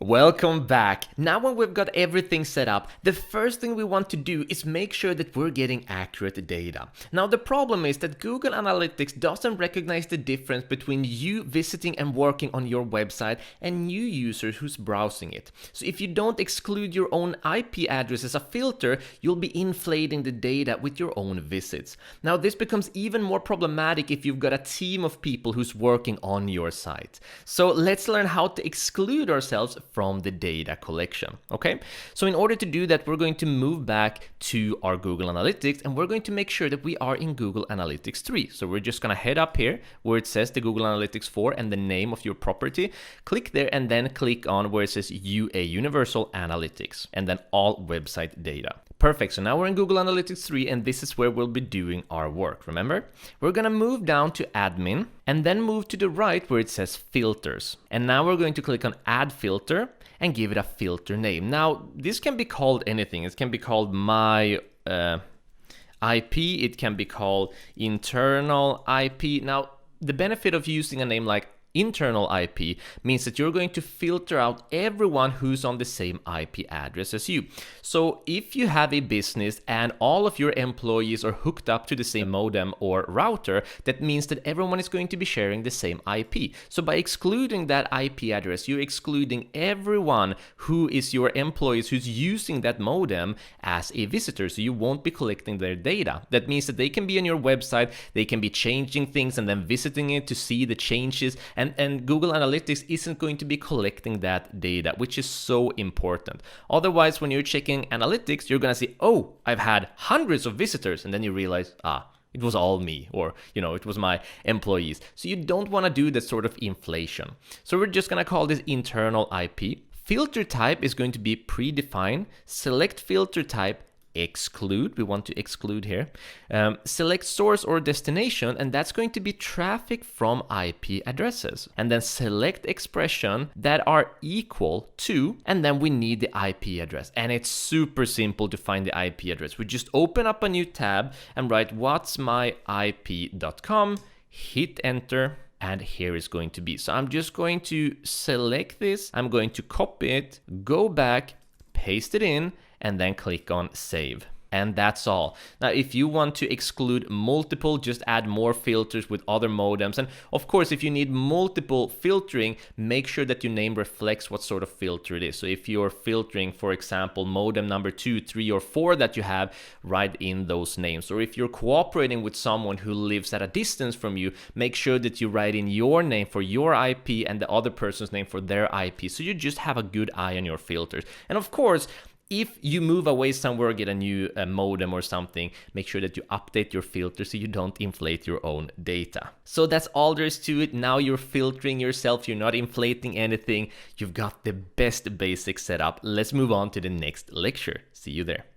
Welcome back. Now when we've got everything set up, the first thing we want to do is make sure that we're getting accurate data. Now the problem is that Google Analytics doesn't recognize the difference between you visiting and working on your website and new users who's browsing it. So if you don't exclude your own IP address as a filter, you'll be inflating the data with your own visits. Now this becomes even more problematic if you've got a team of people who's working on your site. So let's learn how to exclude ourselves from the data collection, okay? So in order to do that, we're going to move back to our Google Analytics and we're going to make sure that we are in Google Analytics 3. So we're just gonna head up here where it says the Google Analytics 4 and the name of your property. Click there and then click on where it says UA, Universal Analytics, and then all website data. Perfect, so now we're in Google Analytics 3 and this is where we'll be doing our work, remember? We're gonna move down to admin and then move to the right where it says filters. And now we're going to click on add filter and give it a filter name. Now, this can be called anything. It can be called my IP, it can be called internal IP. Now, the benefit of using a name like internal IP means that you're going to filter out everyone who's on the same IP address as you. So if you have a business and all of your employees are hooked up to the same modem or router, that means that everyone is going to be sharing the same IP. So by excluding that IP address, you're excluding everyone who is your employees who's using that modem as a visitor. So you won't be collecting their data. That means that they can be on your website, they can be changing things and then visiting it to see the changes. And Google Analytics isn't going to be collecting that data, which is so important. Otherwise, when you're checking analytics, you're going to see, oh, I've had hundreds of visitors. And then you realize, it was all me, or, it was my employees. So you don't want to do that sort of inflation. So we're just going to call this internal IP. Filter type is going to be predefined. Select filter type, exclude, we want to exclude here. Select source or destination, and that's going to be traffic from IP addresses. And then select expression that are equal to, and then we need the IP address. And it's super simple to find the IP address. We just open up a new tab and write what's my IP.com, hit enter, and here is going to be. So I'm just going to select this, I'm going to copy it, go back, paste it in, and then click on save. And that's all. Now, if you want to exclude multiple, just add more filters with other modems. And of course, if you need multiple filtering, make sure that your name reflects what sort of filter it is. So if you're filtering, for example, modem number 2, 3, or 4 that you have, write in those names. Or if you're cooperating with someone who lives at a distance from you, make sure that you write in your name for your IP and the other person's name for their IP. So you just have a good eye on your filters. And of course, if you move away somewhere or get a new modem or something, make sure that you update your filter so you don't inflate your own data. So that's all there is to it. Now you're filtering yourself, you're not inflating anything. You've got the best basics set up. Let's move on to the next lecture. See you there.